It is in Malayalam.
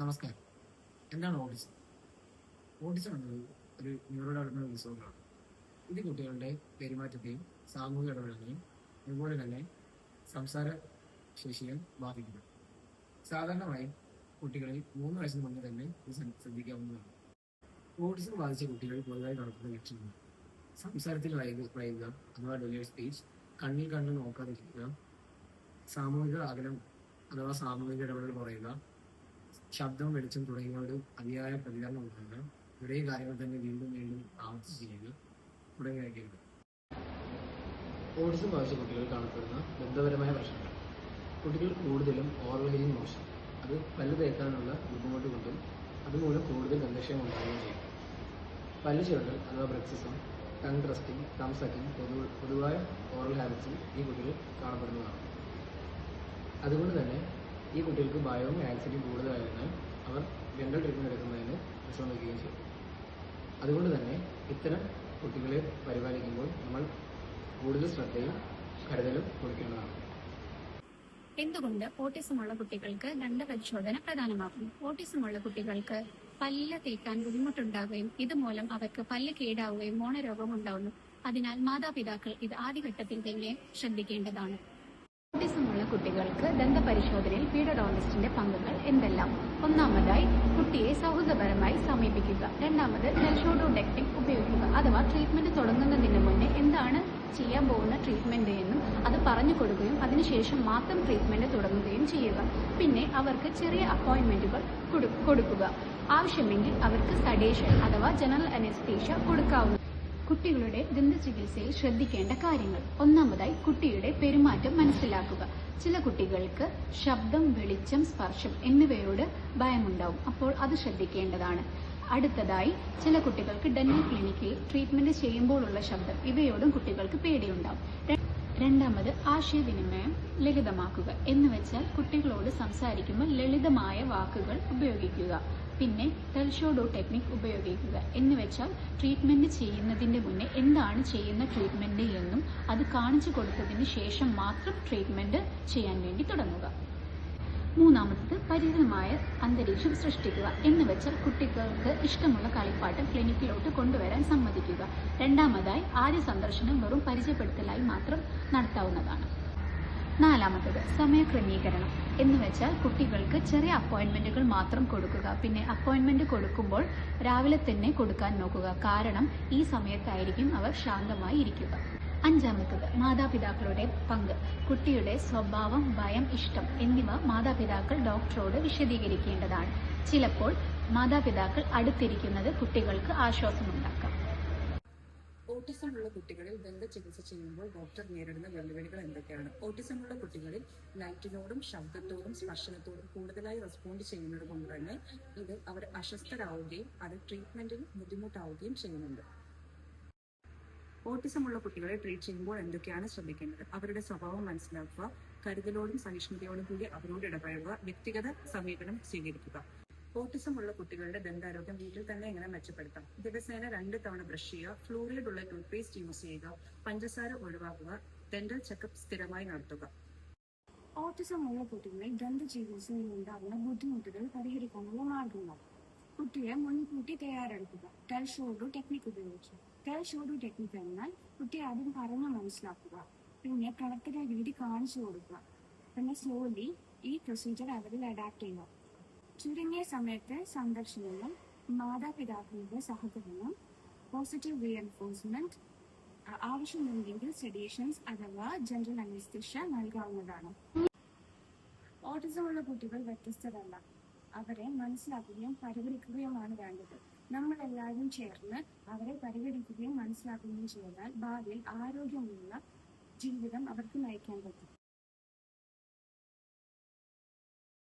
നമസ്കാരം. എന്താണ് ഓട്ടിസം? ഓട്ടിസം എന്നത് ഒരു ന്യൂറോ ഡെവലപ്മെന്റൽ ഡിസോർഡറാണ്. ഇത് കുട്ടികളുടെ പെരുമാറ്റത്തെയും സാമൂഹിക ഇടപെടലിനെയും അതുപോലെ തന്നെ സംസാര ശേഷിയും ബാധിക്കുന്നു. സാധാരണമായി കുട്ടികളിൽ 3 വയസ്സിന് മുന്നേ തന്നെ ഇത് ശ്രദ്ധിക്കാവുന്നതാണ്. ഓട്ടിസം ബാധിച്ച കുട്ടികൾ പൊതുവായി കാണപ്പെടുന്ന ലക്ഷണങ്ങൾ: സംസാരത്തിൽ വൈകുക അഥവാ ഡെലിയർ സ്പീച്ച്, കണ്ണിൽ കണ്ണ് നോക്കാതിരിക്കുക, സാമൂഹിക അകലം അഥവാ സാമൂഹിക ഇടപെടൽ കുറയുക, ശബ്ദം, വെളിച്ചം തുടങ്ങിയവയോട് അതിയായ പ്രതികരണം ഉണ്ടാകുക, ഒരേ കാര്യങ്ങൾ തന്നെ വീണ്ടും വീണ്ടും ആവർത്തിച്ച് ചെയ്യുക തുടങ്ങിയവയൊക്കെയുണ്ട്. ഓട്ടിസം ബാധിച്ച കുട്ടികൾ കാണപ്പെടുന്ന ബന്ധപരമായ പ്രശ്നങ്ങൾ: കുട്ടികൾ കൂടുതലും ഓറൽ ഹൈജീൻ മോശം, അത് പല്ല് തേക്കാനുള്ള ബുദ്ധിമുട്ട് കൊണ്ടും അതുമൂലം കൂടുതൽ ഗന്ധക്ഷയം ഉണ്ടാവുകയും ചെയ്യും. പല്ല് ചുരണ്ടൽ അഥവാ ബ്രക്സിസം, ടങ് ട്രസ്റ്റിംഗ്, തം സക്കിംഗ് പൊതുവായ ഓറൽ ഹാബിറ്റ്സിൽ ഈ കുട്ടികൾ കാണപ്പെടുന്നതാണ്. അതുകൊണ്ട് തന്നെ ഈ കുട്ടികൾക്ക് ഭയവും ആൻസിറ്റിയും കൂടുതലായതിനാൽ അവർ ഡെന്റൽ ട്രീറ്റ്മെന്റ് എടുക്കുന്നതിന് വിസമ്മതിക്കുകയും ചെയ്യും. അതുകൊണ്ട് തന്നെ ഇത്തരം കുട്ടികളെ പരിപാലിക്കുമ്പോൾ നമ്മൾ കൂടുതൽ ശ്രദ്ധയും കരുതലും കൊടുക്കേണ്ടതാണ്. എന്തുകൊണ്ട് ഓട്ടിസമുള്ള കുട്ടികൾക്ക് ദന്തപരിശോധന പ്രധാനമാകുന്നു? ഓട്ടിസമുള്ള കുട്ടികൾക്ക് പല്ല് തേക്കാൻ ബുദ്ധിമുട്ടുണ്ടാവുകയും ഇതുമൂലം അവർക്ക് പല്ല് കേടാവുകയും മോണരോഗം ഉണ്ടാവുന്നു. അതിനാൽ മാതാപിതാക്കൾ ഇത് ആദ്യഘട്ടത്തിൽ തന്നെ ശ്രദ്ധിക്കേണ്ടതാണ്. ഓട്ടിസമുള്ള കുട്ടികൾക്ക് ദന്തപരിശോധനയിൽ പീഡിയോഡോണ്ടിസ്റ്റിന്റെ പങ്കുകൾ എന്തെല്ലാം? ഒന്നാമതായി, കുട്ടിയെ സൗഹൃദപരമായി സമീപിക്കുക. രണ്ടാമത്, ടെൽഷോഡോ ടെക്നിക് ഉപയോഗിക്കുക. അഥവാ ട്രീറ്റ്മെന്റ് തുടങ്ങുന്നതിന് മുന്നേ എന്താണ് ചെയ്യാൻ പോകുന്ന ട്രീറ്റ്മെന്റ് എന്നും അത് പറഞ്ഞു കൊടുക്കുകയും അതിനുശേഷം മാത്രം ട്രീറ്റ്മെന്റ് തുടങ്ങുകയും ചെയ്യുക. പിന്നെ അവർക്ക് ചെറിയ അപ്പോയിന്റ്മെന്റുകൾ കൊടുക്കുക. ആവശ്യമെങ്കിൽ അവർക്ക് സഡേഷൻ അഥവാ ജനറൽ അനസ്തീഷ്യ കൊടുക്കാവുന്ന. കുട്ടികളുടെ ദന്തചികിത്സയിൽ ശ്രദ്ധിക്കേണ്ട കാര്യങ്ങൾ: ഒന്നാമതായി, കുട്ടിയുടെ പെരുമാറ്റം മനസ്സിലാക്കുക. ചില കുട്ടികൾക്ക് ശബ്ദം, വെളിച്ചം, സ്പർശം എന്നിവയോട് ഭയമുണ്ടാവും. അപ്പോൾ അത് ശ്രദ്ധിക്കേണ്ടതാണ്. അടുത്തതായി, ചില കുട്ടികൾക്ക് ഡെന്റൽ ക്ലിനിക്കിൽ ട്രീറ്റ്മെന്റ് ചെയ്യുമ്പോഴുള്ള ശബ്ദം ഇവയോടും കുട്ടികൾക്ക് പേടിയുണ്ടാവും. രണ്ടാമത്, ആശയവിനിമയം ലളിതമാക്കുക. എന്നുവെച്ചാൽ കുട്ടികളോട് സംസാരിക്കുമ്പോൾ ലളിതമായ വാക്കുകൾ ഉപയോഗിക്കുക. പിന്നെ ടെൽഷോഡോ ടെക്നിക് ഉപയോഗിക്കുക. എന്നുവെച്ചാൽ ട്രീറ്റ്മെന്റ് ചെയ്യുന്നതിന്റെ മുന്നേ എന്താണ് ചെയ്യുന്ന ട്രീറ്റ്മെന്റ് എന്നും അത് കാണിച്ചു കൊടുത്തതിന് ശേഷം മാത്രം ട്രീറ്റ്മെന്റ് ചെയ്യാൻ വേണ്ടി തുടങ്ങുക. മൂന്നാമത്, പരിചിതമായ അന്തരീക്ഷം സൃഷ്ടിക്കുക. എന്നുവെച്ചാൽ കുട്ടികൾക്ക് ഇഷ്ടമുള്ള കളിപ്പാട്ടം ക്ലിനിക്കിലോട്ട് കൊണ്ടുവരാൻ സമ്മതിക്കുക. രണ്ടാമതായി, ആദ്യ സന്ദർശനം വെറും പരിചയപ്പെടുത്തലായി മാത്രം നടത്താവുന്നതാണ്. നാലാമത്തത്, സമയക്രമീകരണം. എന്നുവെച്ചാൽ കുട്ടികൾക്ക് ചെറിയ അപ്പോയിന്റ്മെന്റുകൾ മാത്രം കൊടുക്കുക. പിന്നെ അപ്പോയിന്റ്മെന്റ് കൊടുക്കുമ്പോൾ രാവിലെ തന്നെ കൊടുക്കാൻ നോക്കുക. കാരണം ഈ സമയത്തായിരിക്കും അവർ ശാന്തമായി ഇരിക്കുക. അഞ്ചാമത്തത്, മാതാപിതാക്കളുടെ പങ്ക്. കുട്ടിയുടെ സ്വഭാവം, ഭയം, ഇഷ്ടം എന്നിവ മാതാപിതാക്കൾ ഡോക്ടറോട് വിശദീകരിക്കേണ്ടതാണ്. ചിലപ്പോൾ മാതാപിതാക്കൾ അടുത്തിരിക്കുന്നത് കുട്ടികൾക്ക് ആശ്വാസമുണ്ടാക്കാം. ഓട്ടിസമുള്ള കുട്ടികളിൽ ദന്തചികിത്സ ചെയ്യുമ്പോൾ ഡോക്ടർ നേരിടുന്ന വെല്ലുവിളികൾ എന്തൊക്കെയാണ്? ഓട്ടിസമുള്ള കുട്ടികളിൽ ലൈറ്റിനോടും ശബ്ദത്തോടും സ്പർശനത്തോടും കൂടുതലായി റെസ്പോണ്ട് ചെയ്യുന്നത് കൊണ്ട് തന്നെ ഇത് അവർ അസ്വസ്ഥരാവുകയും അത് ട്രീറ്റ്മെന്റിന് ബുദ്ധിമുട്ടാവുകയും ചെയ്യുന്നുണ്ട്. ഓട്ടിസമുള്ള കുട്ടികളെ ട്രീറ്റ് ചെയ്യുമ്പോൾ എന്തൊക്കെയാണ് ശ്രദ്ധിക്കേണ്ടത്? അവരുടെ സ്വഭാവം മനസ്സിലാക്കുക, കരുതലോടും സഹിഷ്ണുതയോടും കൂടി അവരോട് ഇടപഴകുക, വ്യക്തിഗത സമീപനം സ്വീകരിക്കുക. ഓട്ടിസമുള്ള കുട്ടികളുടെ ദന്താരോഗ്യം വീട്ടിൽ തന്നെ എങ്ങനെ മെച്ചപ്പെടുത്താം? ദിവസേന 2 തവണ ബ്രഷ് ചെയ്യുക, ഫ്ലൂറിഡ് ഉള്ള ടൂത്ത്പേസ്റ്റ് യൂസ് ചെയ്യുക, പഞ്ചസാര ഒഴിവാക്കുക, ഡെന്റൽ ചെക്കപ്പ് സ്ഥിരമായി നടത്തുക. ഓട്ടിസമുള്ള കുട്ടികളിൽ ദന്തചികിത്സയിൽ ഉണ്ടാകുന്ന ബുദ്ധിമുട്ടുകൾ പരിഹരിക്കാനുള്ള മാർഗങ്ങൾ: കുട്ടിയെ മുൻകൂട്ടി തയ്യാറെടുക്കുക. ടെൽഷോഡോ ടെക്നിക് ഉപയോഗിക്കുക. ടെൽഷോഡോ ടെക്നിക് എന്നാൽ കുട്ടിയെ ആദ്യം പറഞ്ഞു മനസ്സിലാക്കുക, പിന്നെ പ്രവർത്തന രീതി കാണിച്ചു കൊടുക്കുക, പിന്നെ സ്ലോലി ഈ പ്രൊസീജിയർ അവരിൽ അഡാപ്റ്റ് ചെയ്യുക. ചുരുങ്ങിയ സമയത്തെ സന്ദർശനങ്ങൾ, മാതാപിതാക്കളുടെ സഹകരണം, പോസിറ്റീവ് റീഎൻഫോഴ്സ്മെന്റ്, ആവശ്യമുണ്ടെങ്കിൽ സെഡേഷൻസ് അഥവാ ജനറൽ അനസ്തീഷ്യ നൽകാവുന്നതാണ്. ഓട്ടിസമുള്ള കുട്ടികൾ വ്യത്യസ്തരല്ല. അവരെ മനസ്സിലാക്കുകയും പരിഗണിക്കുകയുമാണ് വേണ്ടത്. നമ്മളെല്ലാവരും ചേർന്ന് അവരെ പരിഗണിക്കുകയും മനസ്സിലാക്കുകയും ചെയ്താൽ ഭാവിയിൽ ആരോഗ്യമുള്ള ജീവിതം അവർക്ക് നയിക്കാൻ പറ്റും.